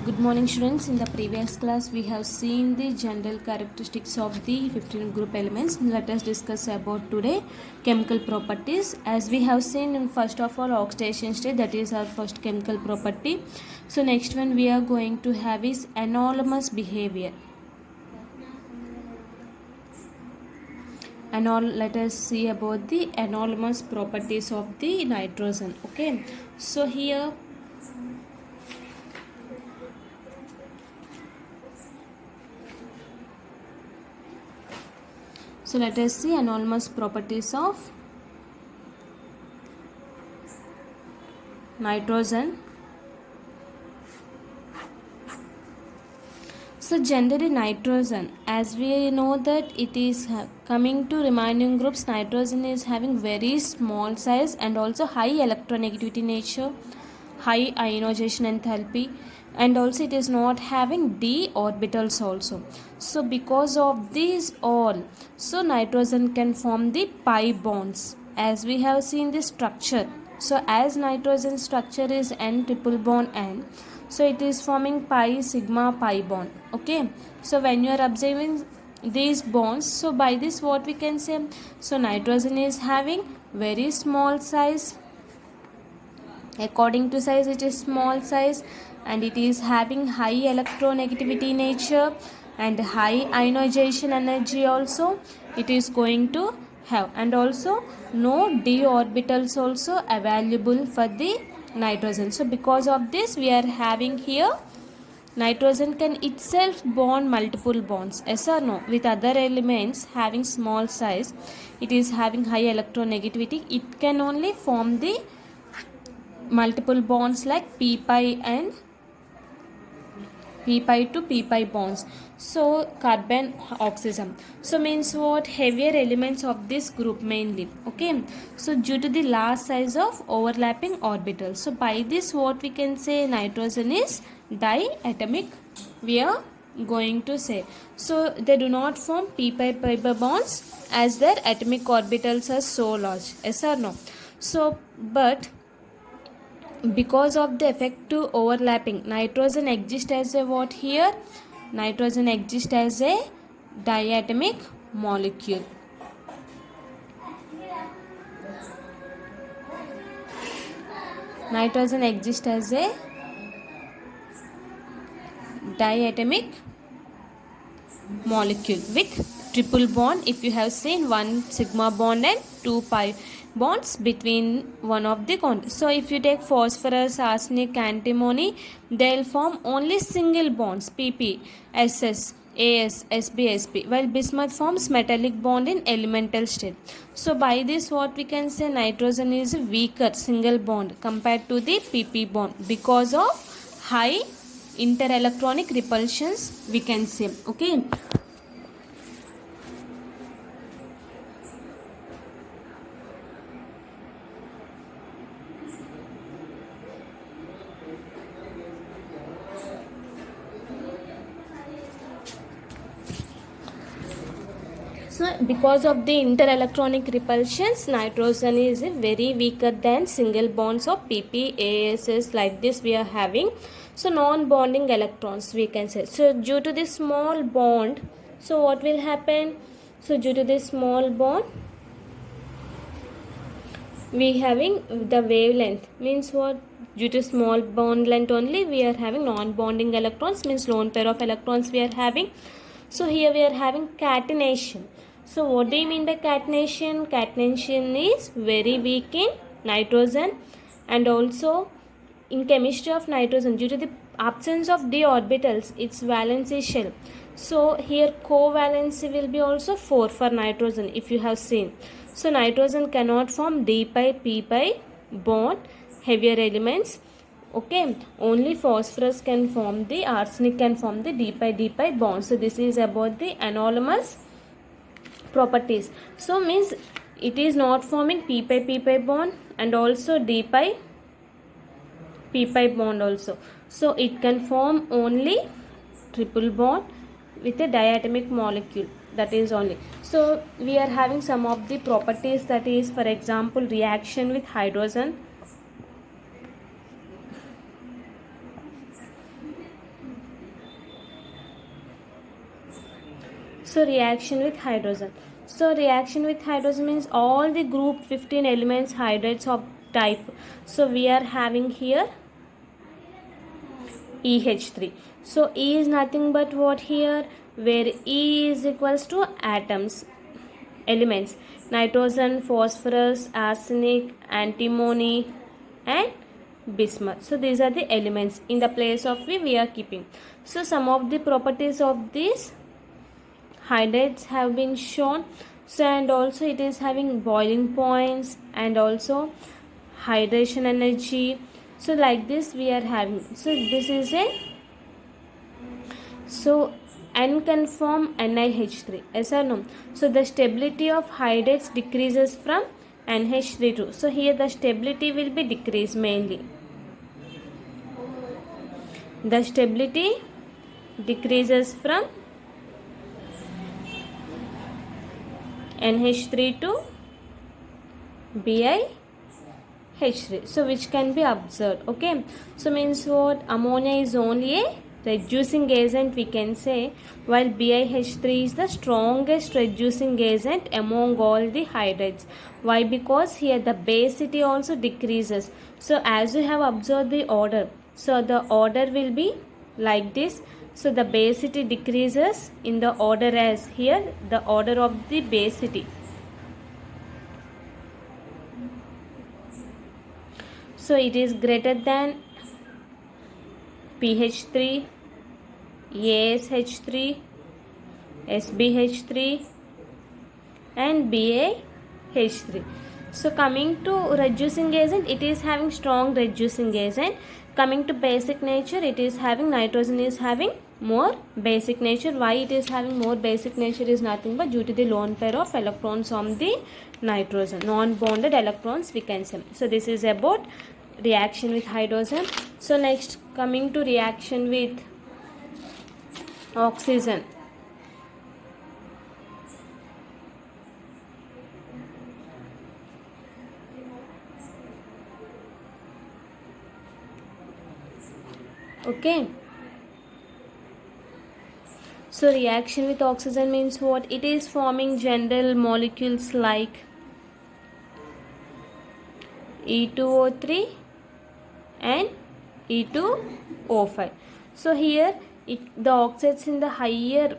Good morning, students. In the previous class, we have seen the general characteristics of the 15 group elements. Let us discuss about today chemical properties. As we have seen in first of all oxidation state, that is our first chemical property. So next one we are going to have is anomalous behavior. Let us see about the anomalous properties of the nitrogen. Okay, so here let us see anomalous properties of nitrogen. So generally nitrogen, as we know that it is coming to remaining groups, nitrogen is having very small size and also high electronegativity nature, high ionization enthalpy, and also it is not having d orbitals also. So because of these all, so nitrogen can form the pi bonds as we have seen the structure. So as nitrogen structure is n triple bond n, so it is forming pi sigma pi bond. Okay, so when you are observing these bonds, so by this what we can say, so nitrogen is having very small size, according to size it is small size, and it is having high electronegativity nature and high ionization energy also it is going to have, and also no d orbitals also available for the nitrogen. So because of this we are having here nitrogen can itself bond multiple bonds, yes or no, with other elements having small size. It is having high electronegativity, it can only form the multiple bonds like p pi and p pi to p pi bonds. So carbon oxygen, so means what, heavier elements of this group mainly. Okay, so due to the large size of overlapping orbitals, so by this what we can say, nitrogen is diatomic, we are going to say. So they do not form p pi pi bonds as their atomic orbitals are so large, yes or no. So but because of the effective overlapping, nitrogen exists as a what here, nitrogen exists as a diatomic molecule. Nitrogen exists as a diatomic molecule with triple bond. If you have seen, one sigma bond and two pi bonds between one of the compounds. So if you take phosphorus, arsenic, antimony, they'll form only single bonds, pp, ss, as, sb, sp, while bismuth forms metallic bond in elemental state. So by this what we can say, nitrogen is a weaker single bond compared to the pp bond because of high interelectronic repulsions, we can say. Okay, so because of the interelectronic repulsions, nitrogen is very weaker than single bonds of pp, ass, like this we are having. So non-bonding electrons, we can say. So due to this small bond, so what will happen, so due to this small bond we having the wavelength, means what, due to small bond length only we are having non-bonding electrons, means lone pair of electrons we are having. So here we are having catenation. So what do you mean by catenation? Catenation is very weak in nitrogen, and also in chemistry of nitrogen, due to the absence of d orbitals, its valency shell. So here covalency will be also 4 for nitrogen, if you have seen. So nitrogen cannot form d pi p pi bond, heavier elements. Okay, only phosphorus can form the, arsenic can form the d pi bond. So this is about the anomalous properties. So means it is not forming p pi bond and also d pi p pi bond also. So it can form only triple bond with a diatomic molecule, that is only. So we are having some of the properties, that is for example reaction with hydrogen, So reaction with hydrogen. So reaction with hydrogen means all the group 15 elements hydrates of type. So we are having here EH3. So E is nothing but what here, where E is equals to atoms, elements, nitrogen, phosphorus, arsenic, antimony and bismuth. So these are the elements. In the place of we are keeping. So some of the properties of these hydrates have been shown. So and also it is having boiling points and also hydration energy. So like this we are having. So this is a unconformed NiH3. Yes or no? So the stability of hydrates decreases from NH3 too. So here the stability will be decreased mainly. The stability decreases from NH3 to BiH3. So which can be observed. Okay. So means what? Ammonia is only a reducing agent we can say, while BiH3 is the strongest reducing agent among all the hydrates. Why? Because here the basicity also decreases. So as you have observed the order, so the order will be like this. So the basicity decreases in the order as here the order of the basicity. So it is greater than PH3, ASH3, SBH3 and BaH3. So coming to reducing agent, it is having strong reducing agent. Coming to basic nature, it is having nitrogen is having more basic nature. Why it is having more basic nature is nothing but due to the lone pair of electrons on the nitrogen, non-bonded electrons we can say. So this is about reaction with hydrogen. So next coming to reaction with oxygen. Okay. So reaction with oxygen means what? It is forming general molecules like E2O3 and E2O5. So here the oxides in the higher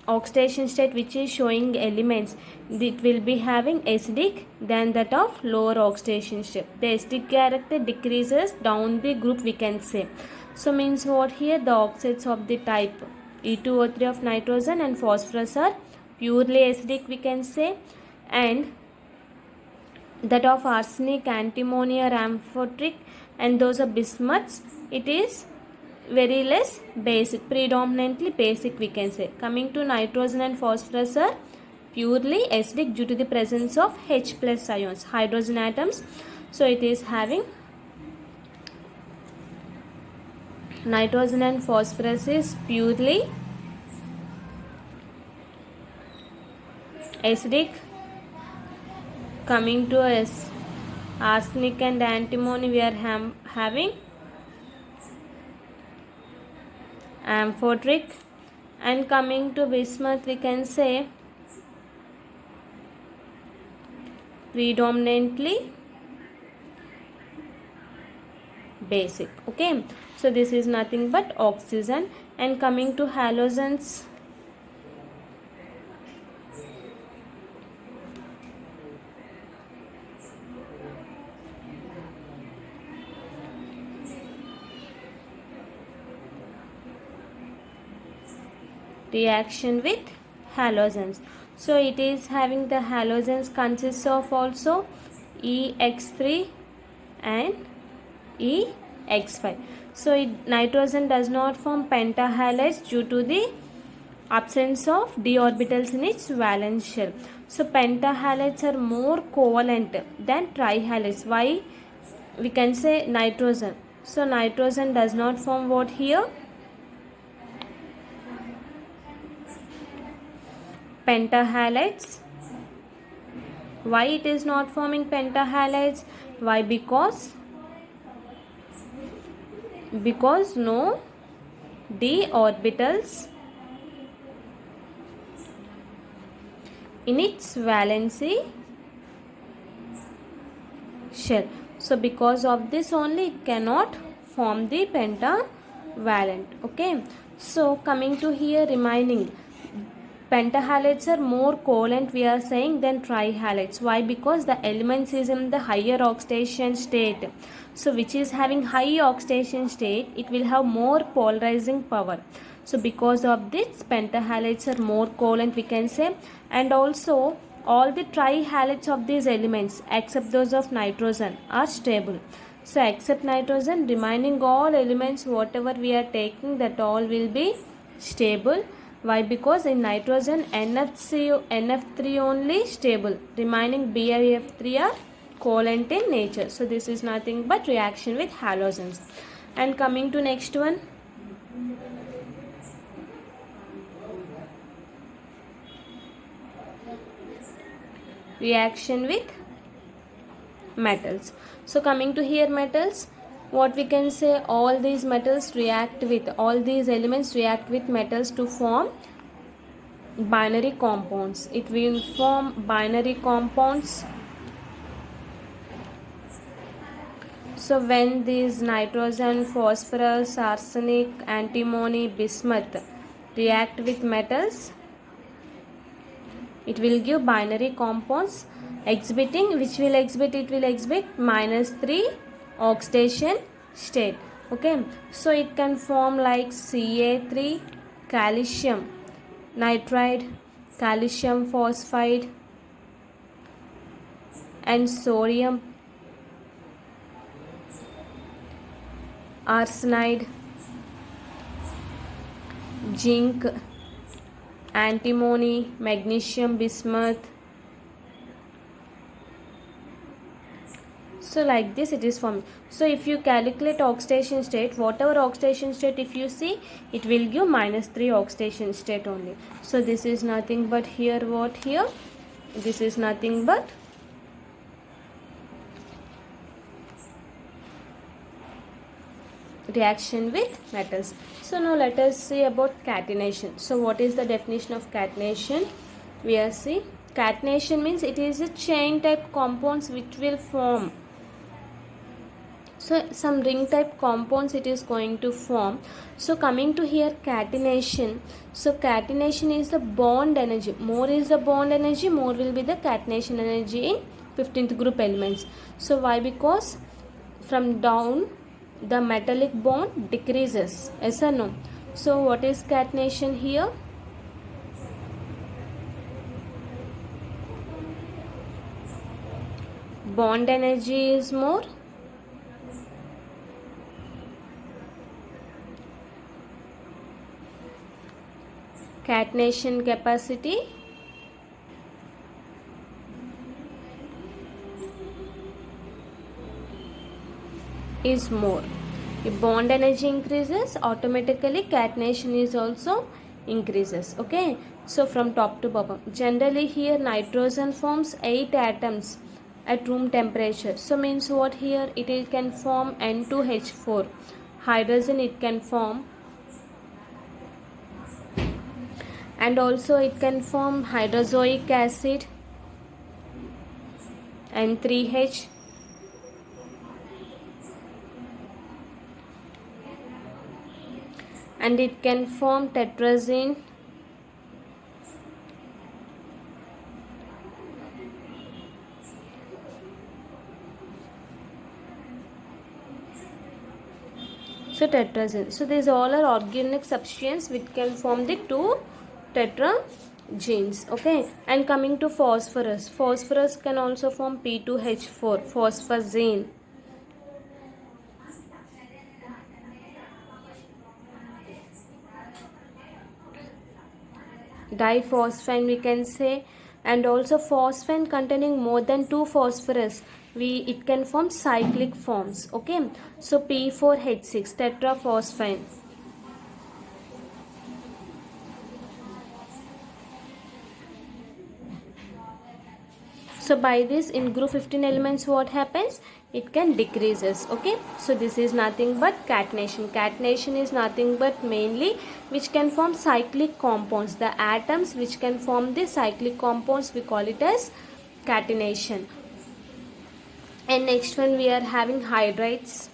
oxidation state which is showing elements, it will be having acidic than that of lower oxidation state. The acidic character decreases down the group we can say. So means what here? The oxides of the type E2O3 of nitrogen and phosphorus are purely acidic we can say, and that of arsenic, antimony are amphoteric, and those of bismuths, it is very less basic, predominantly basic we can say. Coming to nitrogen and phosphorus are purely acidic due to the presence of H plus ions, hydrogen atoms. So it is having nitrogen and phosphorus is purely acidic. Coming to arsenic and antimony, we are having amphoteric, and coming to bismuth we can say predominantly basic. Okay, so this is nothing but oxygen. And coming to halogens, reaction with halogens. So it is having the halogens consists of also EX3 and EX5. So nitrogen does not form pentahalides due to the absence of d orbitals in its valence shell. So pentahalides are more covalent than trihalides. Why? We can say nitrogen. So nitrogen does not form what here? Pentahalides. Why it is not forming pentahalides? Why? Because no d orbitals in its valency shell. So because of this only it cannot form the pentavalent. Okay, so coming to here, remaining pentahalides are more covalent, we are saying, than trihalides. Why? Because the elements is in the higher oxidation state. So which is having high oxidation state, it will have more polarizing power. So because of this, pentahalides are more covalent, we can say. And also all the trihalides of these elements except those of nitrogen are stable. So except nitrogen, remaining all elements whatever we are taking, that all will be stable. Why? Because in nitrogen NF3 only stable, remaining BiF3 are covalent in nature. So this is nothing but reaction with halogens. And coming to next one, reaction with metals. So coming to here, metals, what we can say, all these metals react with, all these elements react with metals to form binary compounds. It will form binary compounds. So when these nitrogen, phosphorus, arsenic, antimony, bismuth react with metals, it will give binary compounds exhibiting, which will exhibit, it will exhibit -3 oxidation state. Okay, so it can form like Ca3, calcium nitride, calcium phosphide, and sodium arsenide, zinc, antimony, magnesium bismuth. So like this it is formed. So if you calculate oxidation state, whatever oxidation state if you see, it will give -3 oxidation state only. So this is nothing but here, what here, this is nothing but reaction with metals. So now let us see about catenation. So what is the definition of catenation? We are see, catenation means it is a chain type compounds which will form. So some ring type compounds it is going to form. So coming to here, catenation. So catenation is the bond energy. More is the bond energy, more will be the catenation energy in 15th group elements. So why? Because from down the metallic bond decreases. Yes or no? So what is catenation here? Bond energy is more, catenation capacity is more. If bond energy increases, automatically catenation is also increases. Okay, so from top to bottom, generally here nitrogen forms 8 atoms at room temperature. So means what here, it can form N2H4. Hydrogen it can form, and also it can form hydrozoic acid N3H, and it can form tetrazine, so tetrazine. So these all are organic substances which can form the 2 tetragenes. Okay, and coming to phosphorus, phosphorus can also form P2H4, phosphazine. Diphosphine we can say, and also phosphine containing more than 2 phosphorus, it can form cyclic forms. Okay, so P4H6, tetraphosphine. So by this, in group 15 elements, what happens? It can decreases. Okay, so this is nothing but catenation. Catenation is nothing but mainly which can form cyclic compounds. The atoms which can form the cyclic compounds, we call it as catenation. And next one, we are having hydrides.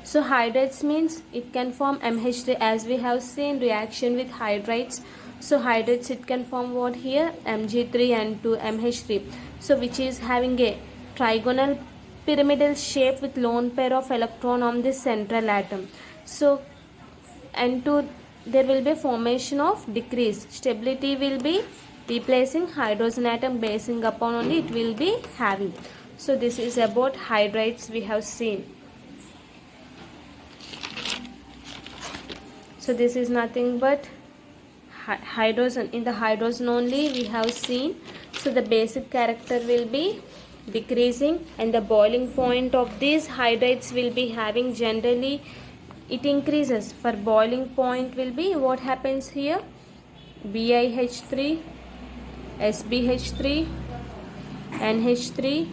So hydrides means it can form MH3, as we have seen reaction with hydrides. So hydrides, it can form what here? Mg3 and 2 MH3. So which is having a trigonal pyramidal shape with lone pair of electron on the central atom. So N2, there will be formation of decrease. Stability will be replacing hydrogen atom, basing upon only it will be having. So this is about hydrides we have seen. So this is nothing but hydrogen. In the hydrogen only we have seen. So the basic character will be decreasing, and the boiling point of these hydrides will be having generally it increases. For boiling point will be what happens here? BiH3, SbH3, NH3,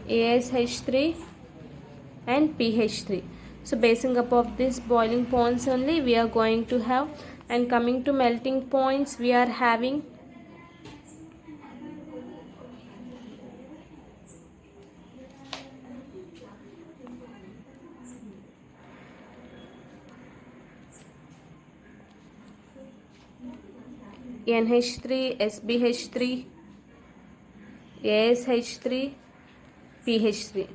AsH3 and PH3. So basing upon this boiling points only we are going to have. And coming to melting points, we are having NH3, SbH3, AsH3, PH3.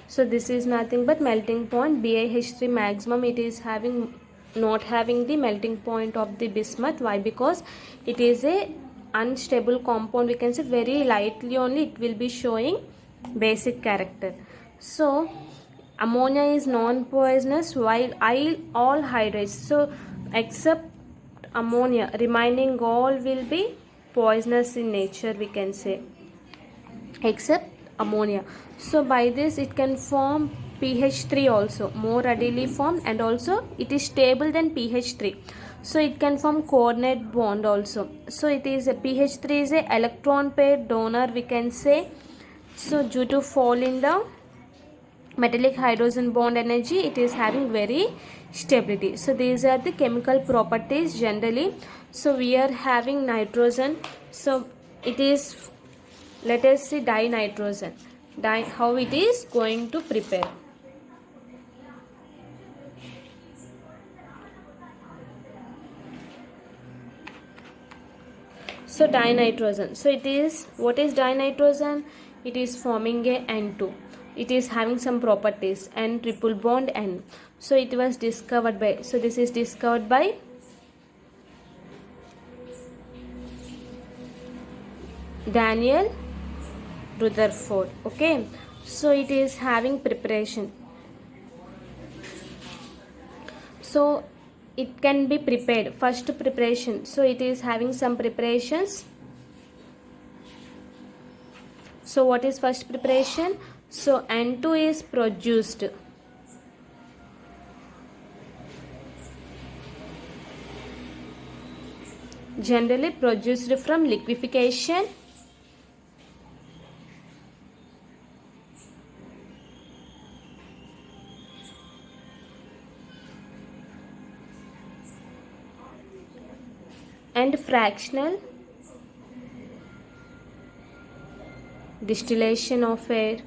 So this is nothing but melting point. BiH3 maximum, it is having not having the melting point of the bismuth. Why? Because it is a unstable compound. We can say very lightly only it will be showing basic character. So ammonia is non-poisonous, while all hydrides, so except ammonia, remaining all will be poisonous in nature, we can say, except ammonia. So by this it can form PH3 also, more readily formed, and also it is stable than PH3. So it can form coordinate bond also. So it is a PH3 is a electron pair donor, we can say. So due to fall in the metallic hydrogen bond energy, it is having very stability. So these are the chemical properties generally. So we are having nitrogen. So it is, let us see dinitrogen. How it is going to prepare. So dinitrogen. So it is, what is dinitrogen? It is forming a N2. It is having some properties, N triple bond N. So it was discovered by, so this is discovered by Daniel Rutherford. Okay, so it is having preparation. So it can be prepared, first preparation. So it is having some preparations. So what is first preparation? So N2 is produced. Generally produced from liquefaction and fractional distillation of air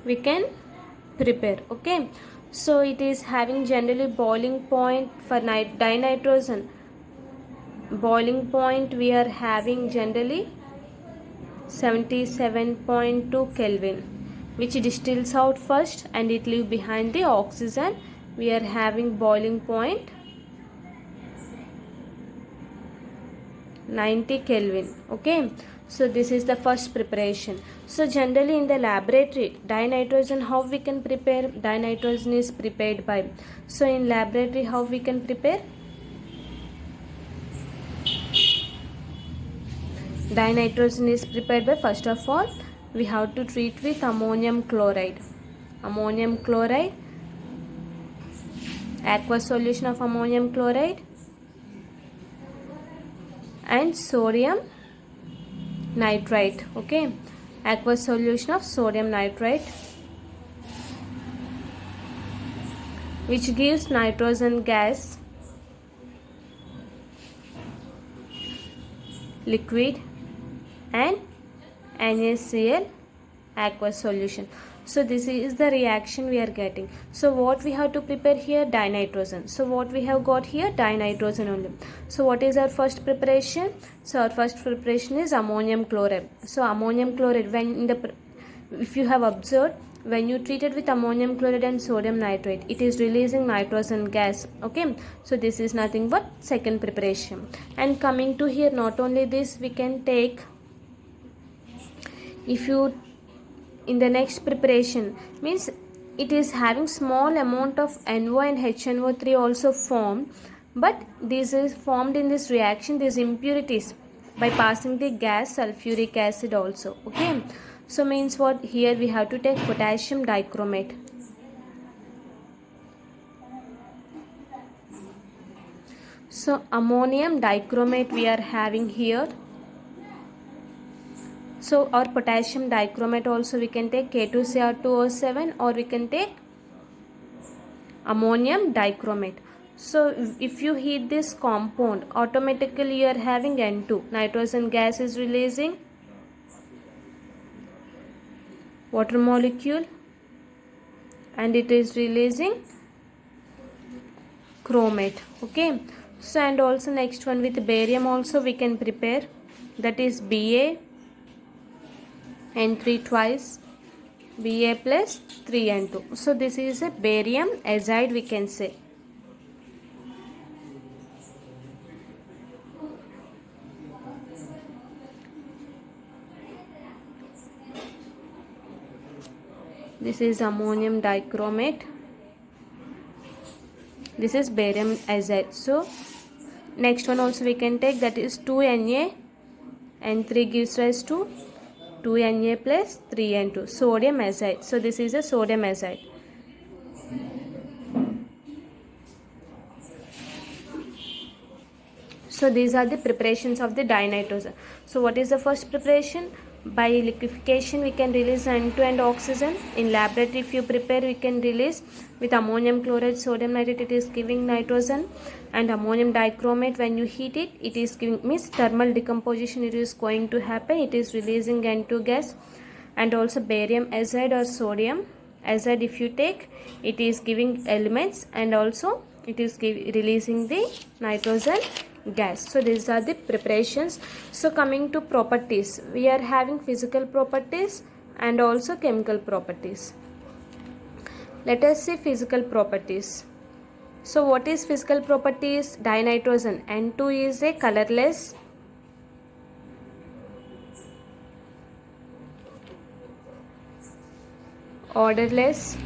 we can prepare. Okay, so it is having generally boiling point for dinitrogen. Boiling point we are having generally 77.2 Kelvin, which distills out first and it leaves behind the oxygen. We are having boiling point 90 Kelvin. Okay, so this is the first preparation. So generally in the laboratory, dinitrogen, how we can prepare? Dinitrogen is prepared by, so in laboratory how we can prepare? Dinitrogen is prepared by, first of all we have to treat with ammonium chloride. Ammonium chloride aqueous solution of ammonium chloride, and sodium nitrite. Okay, aqueous solution of sodium nitrite, which gives nitrogen gas, liquid, and NaCl aqueous solution. So this is the reaction we are getting. So what we have to prepare here? Dinitrogen. So what we have got here? Dinitrogen only. So what is our first preparation? So our first preparation is ammonium chloride. So ammonium chloride, if you have observed, when you treat it with ammonium chloride and sodium nitrate, it is releasing nitrogen gas. Okay, so this is nothing but second preparation. And coming to here, not only this, we can take, if you in the next preparation, means it is having small amount of NO and HNO3 also formed, but this is formed in this reaction, these impurities, by passing the gas sulfuric acid also. Okay, so means what? Here we have to take potassium dichromate. So ammonium dichromate we are having here. So our potassium dichromate also we can take K2Cr2O7, or we can take ammonium dichromate. So if you heat this compound, automatically you are having N2. Nitrogen gas is releasing water molecule, and it is releasing chromate. Okay, so and also next one with barium also we can prepare, that is Ba N3 twice, Ba plus 3N2. So this is a barium azide we can say. This is ammonium dichromate. This is barium azide. So next one also we can take, that is 2Na, N3 gives rise to 2Na plus 3N2, sodium azide. So this is a sodium azide. So these are the preparations of the dinitrogen. So what is the first preparation? By liquefaction we can release N2 and oxygen. In laboratory if you prepare, we can release with ammonium chloride, sodium nitrate, it is giving nitrogen, and ammonium dichromate, when you heat it, it is giving, means thermal decomposition it is going to happen, it is releasing N2 gas. And also barium azide or sodium azide if you take, it is giving elements, and also it is releasing the nitrogen gas. So these are the preparations. So coming to properties, we are having physical properties and also chemical properties. Let us see physical properties. So what is physical properties? Dinitrogen N2 is a colorless, odorless,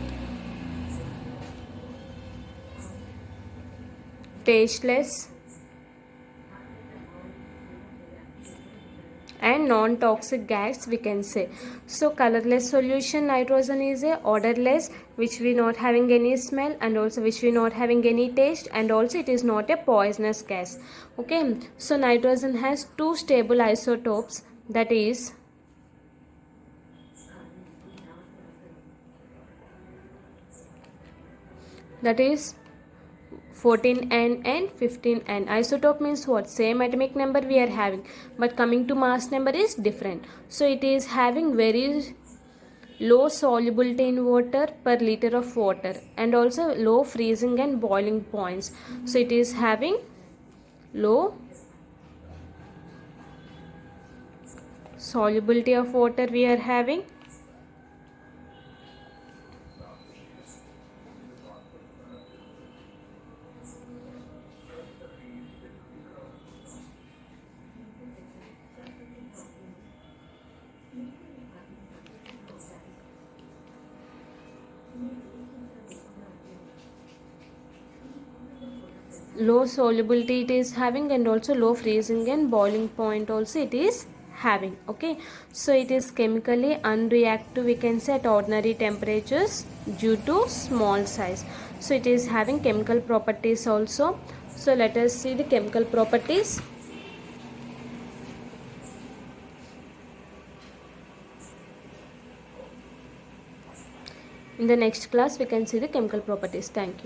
tasteless, and non-toxic gas we can say. So colorless solution nitrogen is a odorless, which we not having any smell, and also which we not having any taste, and also it is not a poisonous gas. Okay, so nitrogen has two stable isotopes, that is that is 14N and 15N. Isotope means what? Same atomic number we are having, but coming to mass number is different. So it is having very low solubility in water per liter of water, and also low freezing and boiling points. So it is having low solubility of water we are having, low solubility it is having, and also low freezing and boiling point also it is having. Okay, so it is chemically unreactive, we can say, at ordinary temperatures due to small size. So it is having chemical properties also. So let us see the chemical properties. In the next class we can see the chemical properties. Thank you.